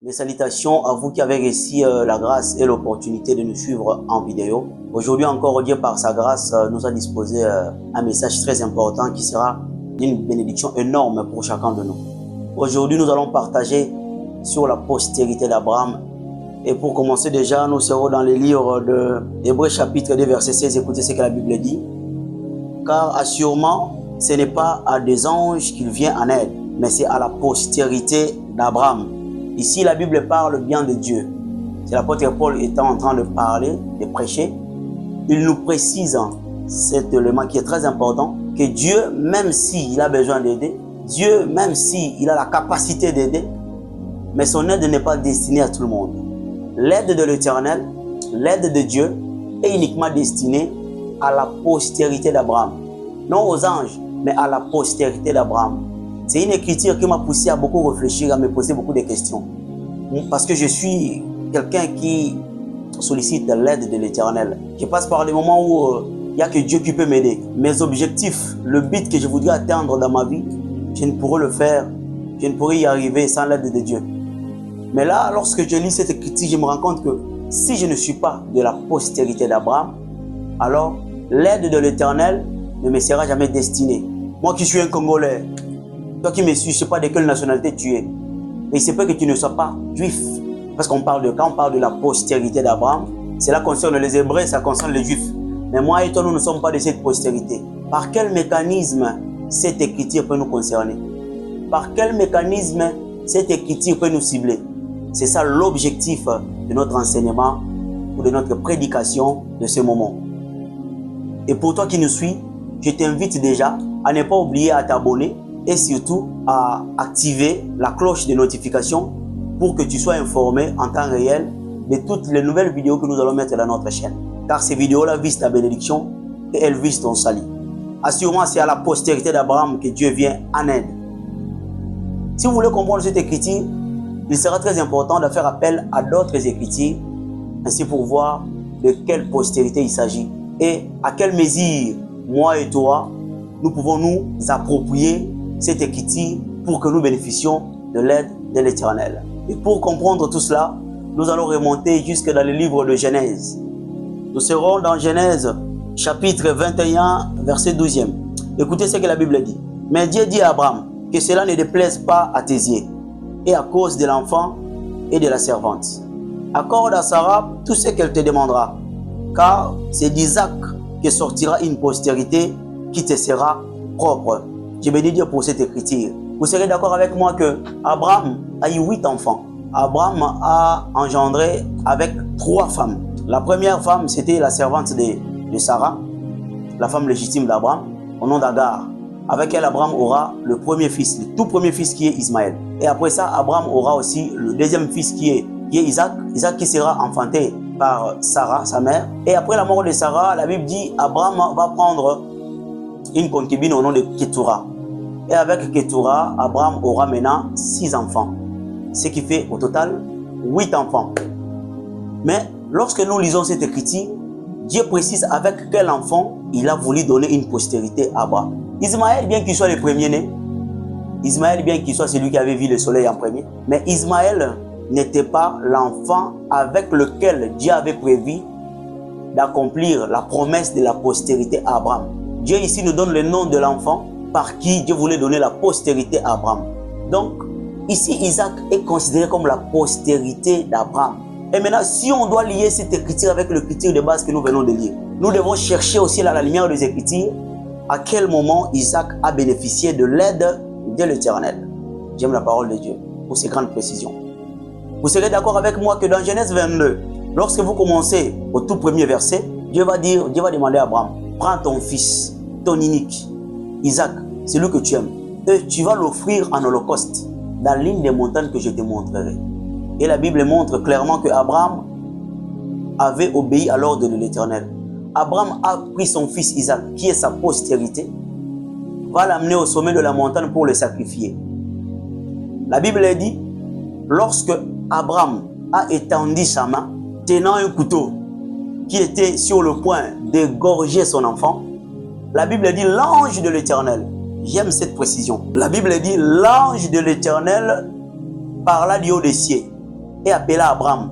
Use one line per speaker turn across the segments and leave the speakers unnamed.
Mes salutations à vous qui avez réussi la grâce et l'opportunité de nous suivre en vidéo. Aujourd'hui encore, Dieu par sa grâce nous a disposé un message très important qui sera d'une bénédiction énorme pour chacun de nous. Aujourd'hui, nous allons partager sur la postérité d'Abraham. Et pour commencer déjà, nous serons dans les livres de Hébreux chapitre 2 verset 16. Écoutez ce que la Bible dit. Car assurément, ce n'est pas à des anges qu'il vient en aide, mais c'est à la postérité d'Abraham. Ici, la Bible parle bien de Dieu. C'est l'apôtre Paul étant en train de parler, de prêcher. Il nous précise cet élément qui est très important, que Dieu, même s'il a besoin d'aider, Dieu, même s'il a la capacité d'aider, mais son aide n'est pas destinée à tout le monde. L'aide de l'Éternel, l'aide de Dieu est uniquement destinée à la postérité d'Abraham. Non aux anges, mais à la postérité d'Abraham. C'est une écriture qui m'a poussé à beaucoup réfléchir, à me poser beaucoup de questions. Parce que je suis quelqu'un qui sollicite l'aide de l'Éternel. Je passe par des moments où il n'y a que Dieu qui peut m'aider. Mes objectifs, le but que je voudrais atteindre dans ma vie, je ne pourrais le faire, je ne pourrais y arriver sans l'aide de Dieu. Mais là, lorsque je lis cette écriture, je me rends compte que si je ne suis pas de la postérité d'Abraham, alors l'aide de l'Éternel ne me sera jamais destinée. Moi qui suis un Congolais, toi qui me suis, je ne sais pas de quelle nationalité tu es. Et il se peut que tu ne sois pas juif. Parce qu'on parle de, quand on parle de la postérité d'Abraham, cela concerne les Hébreux, ça concerne les Juifs. Mais moi et toi, nous ne sommes pas de cette postérité. Par quel mécanisme cette écriture peut nous concerner? Par quel mécanisme cette écriture peut nous cibler? C'est ça l'objectif de notre enseignement ou de notre prédication de ce moment. Et pour toi qui nous suis, je t'invite déjà à ne pas oublier à t'abonner et surtout à activer la cloche de notification pour que tu sois informé en temps réel de toutes les nouvelles vidéos que nous allons mettre dans notre chaîne. Car ces vidéos-là visent ta bénédiction et elles visent ton salut. Assurément, c'est à la postérité d'Abraham que Dieu vient en aide. Si vous voulez comprendre cette écriture, il sera très important de faire appel à d'autres écritures, ainsi pour voir de quelle postérité il s'agit et à quelle mesure, moi et toi, nous pouvons nous approprier cette écriture pour que nous bénéficions de l'aide de l'Éternel. Et pour comprendre tout cela, nous allons remonter jusque dans le livre de Genèse. Nous serons dans Genèse chapitre 21, verset 12e. Écoutez ce que la Bible dit. Mais Dieu dit à Abraham que cela ne déplaise pas à tes yeux, et à cause de l'enfant et de la servante. Accorde à Sarah tout ce qu'elle te demandera, car c'est d'Isaac que sortira une postérité qui te sera propre. Je bénis Dieu pour cette écriture. Vous serez d'accord avec moi que Abraham a eu 8 enfants. Abraham a engendré avec 3 femmes. La première femme, c'était la servante de Sarah, la femme légitime d'Abraham, au nom d'Agar. Avec elle, Abraham aura le premier fils, le tout premier fils qui est Ismaël. Et après ça, Abraham aura aussi le deuxième fils qui est Isaac. Isaac qui sera enfanté par Sarah, sa mère. Et après la mort de Sarah, la Bible dit Abraham va prendre une concubine au nom de Ketura. Et avec Ketura, Abraham aura maintenant 6 enfants. Ce qui fait au total 8 enfants. Mais lorsque nous lisons cette écriture, Dieu précise avec quel enfant il a voulu donner une postérité à Abraham. Ismaël, bien qu'il soit le premier-né, Ismaël, bien qu'il soit celui qui avait vu le soleil en premier, mais Ismaël n'était pas l'enfant avec lequel Dieu avait prévu d'accomplir la promesse de la postérité à Abraham. Dieu ici nous donne le nom de l'enfant par qui Dieu voulait donner la postérité à Abraham. Donc, ici, Isaac est considéré comme la postérité d'Abraham. Et maintenant, si on doit lier cette écriture avec l'écriture de base que nous venons de lire, nous devons chercher aussi à la lumière des écritures à quel moment Isaac a bénéficié de l'aide de l'Éternel. J'aime la parole de Dieu pour ces grandes précisions. Vous serez d'accord avec moi que dans Genèse 22, lorsque vous commencez au tout premier verset, Dieu va demander à Abraham, prends ton fils, ton unique, Isaac, celui que tu aimes, et tu vas l'offrir en holocauste dans l'une des montagnes que je te montrerai. Et la Bible montre clairement que Abraham avait obéi à l'ordre de l'Éternel. Abraham a pris son fils Isaac, qui est sa postérité, va l'amener au sommet de la montagne pour le sacrifier. La Bible dit, lorsque Abraham a étendu sa main, tenant un couteau qui était sur le point d'égorger son enfant, la Bible dit l'ange de l'Éternel. J'aime cette précision. La Bible dit l'ange de l'Éternel parla du haut des cieux et appela Abraham.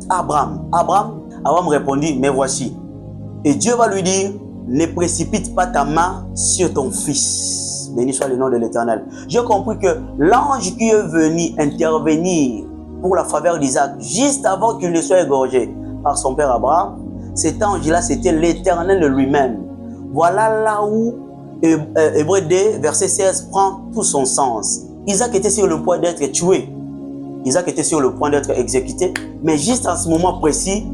Abraham répondit, mais voici. Et Dieu va lui dire, ne précipite pas ta main sur ton fils. Béni soit le nom de l'Éternel. J'ai compris que l'ange qui est venu intervenir pour la faveur d'Isaac, juste avant qu'il ne soit égorgé par son père Abraham, cet ange-là, c'était l'Éternel lui-même. Voilà là où Hébreux 2, verset 16, prend tout son sens. Isaac était sur le point d'être tué. Isaac était sur le point d'être exécuté. Mais juste en ce moment précis,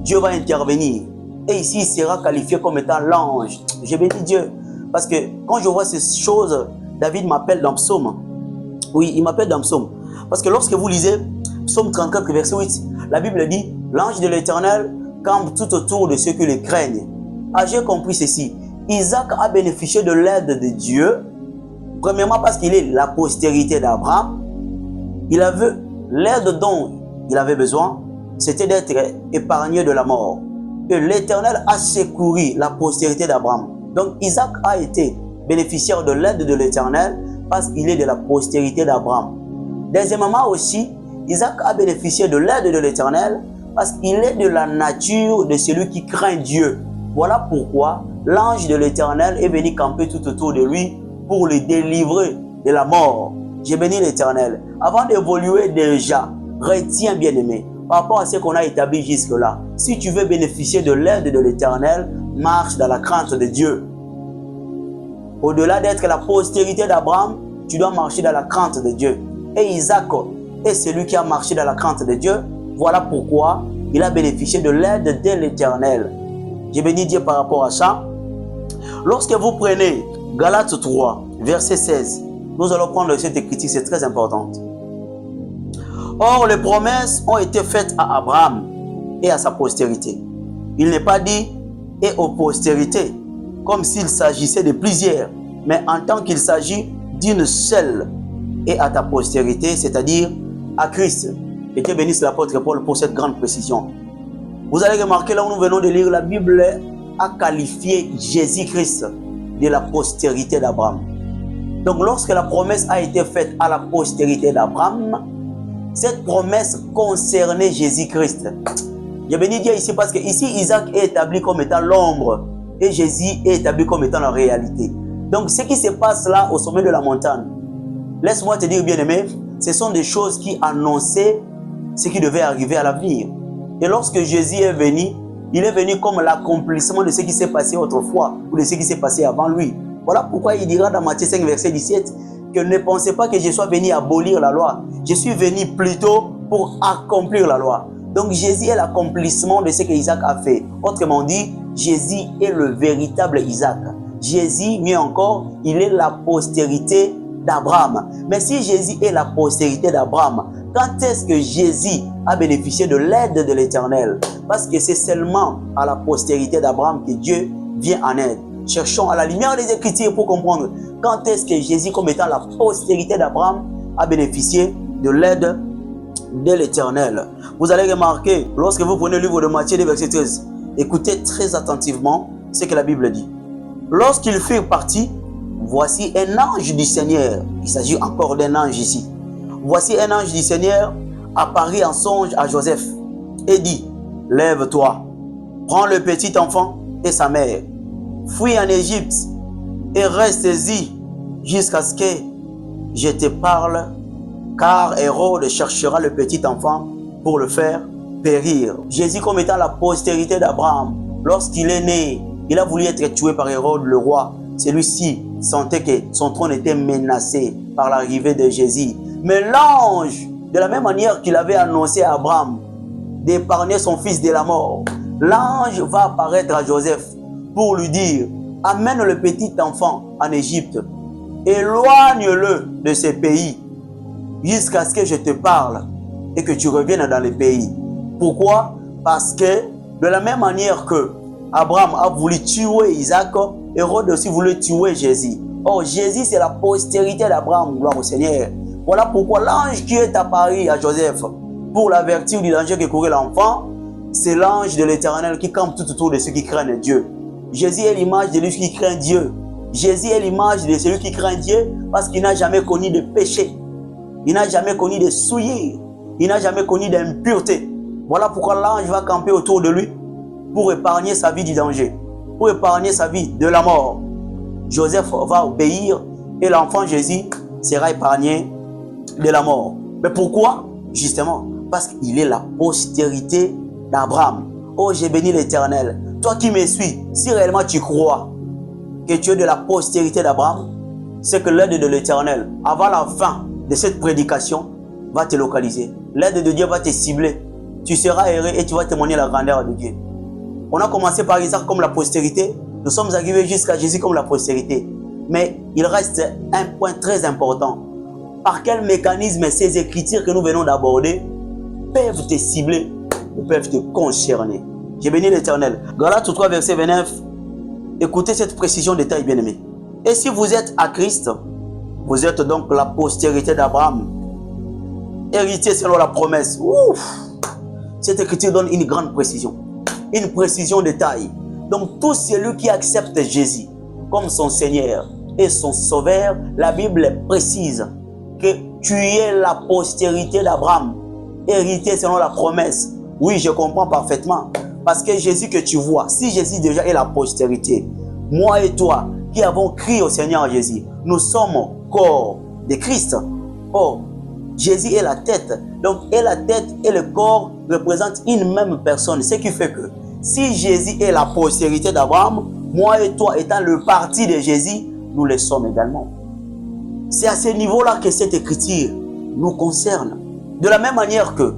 Dieu va intervenir. Et ici, il sera qualifié comme étant l'ange. J'ai béni Dieu. Parce que quand je vois ces choses, David m'appelle dans Psaume. Oui, il m'appelle dans Psaume. Parce que lorsque vous lisez Psaume 34, verset 8, la Bible dit, l'ange de l'Éternel campe tout autour de ceux qui le craignent. Ah, j'ai compris ceci. Isaac a bénéficié de l'aide de Dieu. Premièrement parce qu'il est la postérité d'Abraham. Il avait l'aide dont il avait besoin, c'était d'être épargné de la mort. Et l'Éternel a secouru la postérité d'Abraham. Donc Isaac a été bénéficiaire de l'aide de l'Éternel parce qu'il est de la postérité d'Abraham. Deuxièmement aussi, Isaac a bénéficié de l'aide de l'Éternel parce qu'il est de la nature de celui qui craint Dieu. Voilà pourquoi l'ange de l'Éternel est venu camper tout autour de lui pour le délivrer de la mort. J'ai béni l'Éternel. Avant d'évoluer déjà, retiens bien-aimé, par rapport à ce qu'on a établi jusque-là, si tu veux bénéficier de l'aide de l'Éternel, marche dans la crainte de Dieu. Au-delà d'être la postérité d'Abraham, tu dois marcher dans la crainte de Dieu. Et Isaac est celui qui a marché dans la crainte de Dieu. Voilà pourquoi il a bénéficié de l'aide de l'Éternel. J'ai béni Dieu par rapport à ça. Lorsque vous prenez Galates 3, verset 16, nous allons prendre cette écriture, c'est très important. Or, les promesses ont été faites à Abraham et à sa postérité. Il n'est pas dit « et aux postérités », comme s'il s'agissait de plusieurs, mais en tant qu'il s'agit d'une seule, et à ta postérité, c'est-à-dire à Christ. Et que bénisse l'apôtre Paul pour cette grande précision. Vous allez remarquer, là où nous venons de lire, la Bible a qualifié Jésus-Christ de la postérité d'Abraham. Donc, lorsque la promesse a été faite à la postérité d'Abraham, cette promesse concernait Jésus-Christ. J'ai béni Dieu ici parce que ici, Isaac est établi comme étant l'ombre et Jésus est établi comme étant la réalité. Donc, ce qui se passe là au sommet de la montagne, laisse-moi te dire, bien-aimé, ce sont des choses qui annonçaient ce qui devait arriver à l'avenir. Et lorsque Jésus est venu, il est venu comme l'accomplissement de ce qui s'est passé autrefois ou de ce qui s'est passé avant lui. Voilà pourquoi il dira dans Matthieu 5, verset 17, que ne pensez pas que je sois venu abolir la loi. Je suis venu plutôt pour accomplir la loi. Donc Jésus est l'accomplissement de ce que Isaac a fait. Autrement dit, Jésus est le véritable Isaac. Jésus, mieux encore, il est la postérité d'Abraham. Mais si Jésus est la postérité d'Abraham, quand est-ce que Jésus a bénéficié de l'aide de l'Éternel? Parce que c'est seulement à la postérité d'Abraham que Dieu vient en aide. Cherchons à la lumière des Écritures pour comprendre quand est-ce que Jésus, comme étant la postérité d'Abraham, a bénéficié de l'aide de l'Éternel. Vous allez remarquer, lorsque vous prenez le livre de Matthieu, verset 13, écoutez très attentivement ce que la Bible dit. Lorsqu'ils furent partis, voici un ange du Seigneur. Il s'agit encore d'un ange ici. Voici un ange du Seigneur apparut en songe à Joseph et dit, lève-toi, prends le petit enfant et sa mère, fuis en Égypte et reste-y jusqu'à ce que je te parle, car Hérode cherchera le petit enfant pour le faire périr. Jésus, comme étant la postérité d'Abraham, lorsqu'il est né, il a voulu être tué par Hérode le roi. Celui-ci sentait que son trône était menacé par l'arrivée de Jésus. Mais l'ange, de la même manière qu'il avait annoncé à Abraham d'épargner son fils de la mort, l'ange va apparaître à Joseph pour lui dire, amène le petit enfant en Égypte, éloigne-le de ces pays jusqu'à ce que je te parle et que tu reviennes dans les pays. Pourquoi? Parce que de la même manière que Abraham a voulu tuer Isaac, Hérode aussi voulait tuer Jésus. Or, Jésus, c'est la postérité d'Abraham, gloire au Seigneur. Voilà pourquoi l'ange qui est apparu à Joseph pour l'avertir du danger que courait l'enfant, c'est l'ange de l'Éternel qui campe tout autour de ceux qui craignent Dieu. Jésus est l'image de celui qui craint Dieu. Jésus est l'image de celui qui craint Dieu parce qu'il n'a jamais connu de péché. Il n'a jamais connu de souillure. Il n'a jamais connu d'impureté. Voilà pourquoi l'ange va camper autour de lui pour épargner sa vie du danger, pour épargner sa vie de la mort. Joseph va obéir et l'enfant Jésus sera épargné de la mort. Mais pourquoi? Justement, parce qu'il est la postérité d'Abraham. Oh, j'ai béni l'Éternel. Toi qui me suis, si réellement tu crois que tu es de la postérité d'Abraham, c'est que l'aide de l'Éternel, avant la fin de cette prédication, va te localiser. L'aide de Dieu va te cibler. Tu seras erré et tu vas témoigner la grandeur de Dieu. On a commencé par Isaac comme la postérité. Nous sommes arrivés jusqu'à Jésus comme la postérité. Mais il reste un point très important. Par quel mécanisme ces écritures que nous venons d'aborder peuvent te cibler ou peuvent te concerner? J'ai béni l'Éternel. Galates 3, verset 29. Écoutez cette précision de taille, bien-aimé. Et si vous êtes à Christ, vous êtes donc la postérité d'Abraham, héritier selon la promesse. Ouf! Cette écriture donne une grande précision. Une précision de taille. Donc tout celui qui accepte Jésus comme son Seigneur et son Sauveur, la Bible précise que tu es la postérité d'Abraham, héritier selon la promesse. Oui, je comprends parfaitement. Parce que Jésus que tu vois, si Jésus déjà est la postérité, moi et toi qui avons crié au Seigneur Jésus, nous sommes corps de Christ. Oh, Jésus est la tête. Donc, et la tête et le corps représentent une même personne. Ce qui fait que si Jésus est la postérité d'Abraham, moi et toi étant le parti de Jésus, nous le sommes également. C'est à ce niveau-là que cette écriture nous concerne. De la même manière que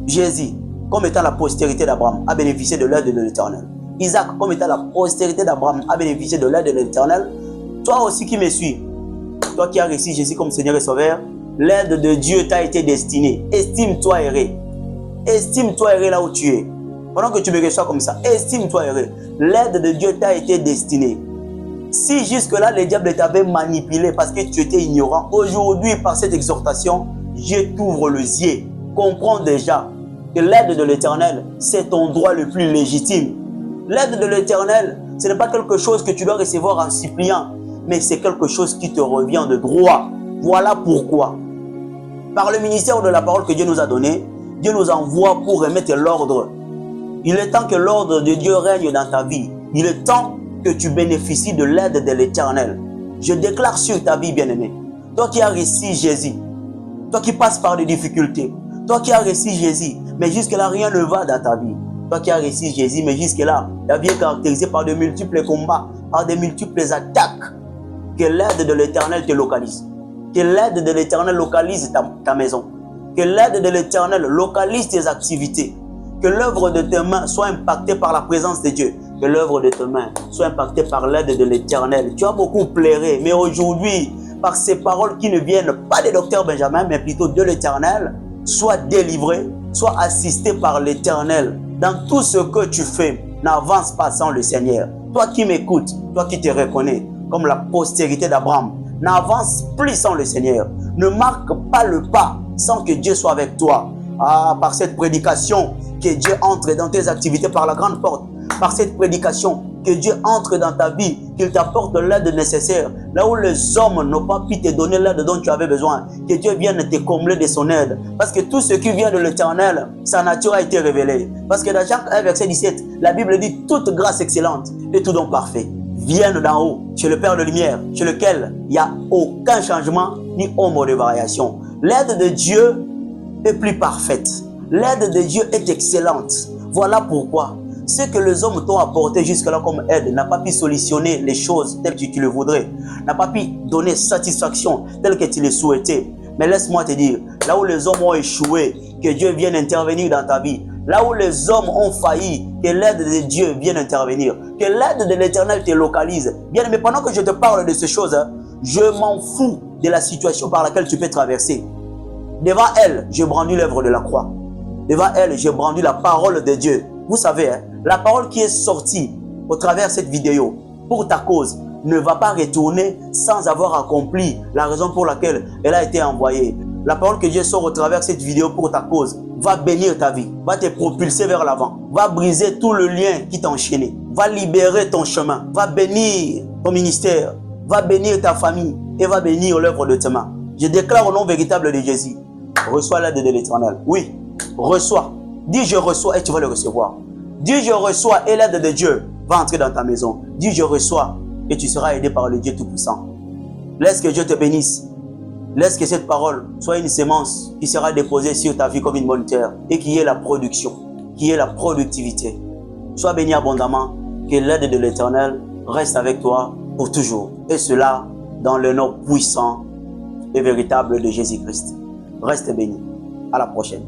Jésus, comme étant la postérité d'Abraham, a bénéficié de l'aide de l'Éternel. Isaac, comme étant la postérité d'Abraham, a bénéficié de l'aide de l'Éternel. Toi aussi qui me suis, toi qui as reçu Jésus comme Seigneur et Sauveur, l'aide de Dieu t'a été destinée. Estime-toi erré. Estime-toi erré là où tu es. Pendant que tu me reçois comme ça, estime-toi erré. L'aide de Dieu t'a été destinée. Si jusque-là, le diable t'avait manipulé parce que tu étais ignorant, aujourd'hui, par cette exhortation, Dieu t'ouvre les yeux. Comprends déjà que l'aide de l'Éternel, c'est ton droit le plus légitime. L'aide de l'Éternel, ce n'est pas quelque chose que tu dois recevoir en suppliant, mais c'est quelque chose qui te revient de droit. Voilà pourquoi, par le ministère de la parole que Dieu nous a donné, Dieu nous envoie pour remettre l'ordre. Il est temps que l'ordre de Dieu règne dans ta vie. Il est temps que tu bénéficies de l'aide de l'Éternel. Je déclare sur ta vie, bien-aimé, toi qui as reçu Jésus, toi qui passes par des difficultés, toi qui as reçu Jésus, mais jusque-là, rien ne va dans ta vie. Toi qui as reçu Jésus, mais jusque-là, ta vie est caractérisée par de multiples combats, par de multiples attaques. Que l'aide de l'Éternel te localise. Que l'aide de l'Éternel localise ta maison. Que l'aide de l'Éternel localise tes activités. Que l'œuvre de tes mains soit impactée par la présence de Dieu. Que l'œuvre de tes mains soit impactée par l'aide de l'Éternel. Tu as beaucoup pleuré, mais aujourd'hui, par ces paroles qui ne viennent pas de Docteur Benjamin, mais plutôt de l'Éternel, sois délivré, sois assisté par l'Éternel. Dans tout ce que tu fais, n'avance pas sans le Seigneur. Toi qui m'écoutes, toi qui te reconnais comme la postérité d'Abraham, n'avance plus sans le Seigneur. Ne marque pas le pas sans que Dieu soit avec toi. Ah, par cette prédication, que Dieu entre dans tes activités par la grande porte. Par cette prédication, que Dieu entre dans ta vie, qu'il t'apporte l'aide nécessaire. Là où les hommes n'ont pas pu te donner l'aide dont tu avais besoin, que Dieu vienne te combler de son aide. Parce que tout ce qui vient de l'Éternel, sa nature a été révélée. Parce que dans Jacques 1, verset 17, la Bible dit toute grâce excellente et tout don parfait viennent d'en haut, chez le Père de lumière, chez lequel il n'y a aucun changement ni ombre de variation. L'aide de Dieu est plus parfaite. L'aide de Dieu est excellente. Voilà pourquoi ce que les hommes t'ont apporté jusque-là comme aide n'a pas pu solutionner les choses telles que tu le voudrais, n'a pas pu donner satisfaction telle que tu le souhaitais. Mais laisse-moi te dire, là où les hommes ont échoué, que Dieu vienne intervenir dans ta vie. Là où les hommes ont failli, que l'aide de Dieu vienne intervenir. Que l'aide de l'Éternel te localise. Bien, mais pendant que je te parle de ces choses, je m'en fous de la situation par laquelle tu peux traverser. Devant elle, je brandis l'œuvre de la croix. Devant elle, je brandis la parole de Dieu. Vous savez, la parole qui est sortie au travers de cette vidéo pour ta cause ne va pas retourner sans avoir accompli la raison pour laquelle elle a été envoyée. La parole que Dieu sort au travers de cette vidéo pour ta cause va bénir ta vie, va te propulser vers l'avant, va briser tout le lien qui t'a enchaîné, va libérer ton chemin, va bénir ton ministère, va bénir ta famille et va bénir l'œuvre de tes mains. Je déclare au nom véritable de Jésus Reçois l'aide de l'Éternel. Oui, reçois. Dis je reçois et tu vas le recevoir. Dis je reçois et l'aide de Dieu va entrer dans ta maison. Dis je reçois et tu seras aidé par le Dieu Tout-Puissant. Laisse que Dieu te bénisse. Laisse que cette parole soit une sémence qui sera déposée sur ta vie comme une bonne terre et qui est la production, qui est la productivité. Sois béni abondamment, que l'aide de l'Éternel reste avec toi pour toujours. Et cela dans le nom puissant et véritable de Jésus-Christ. Reste béni. À la prochaine.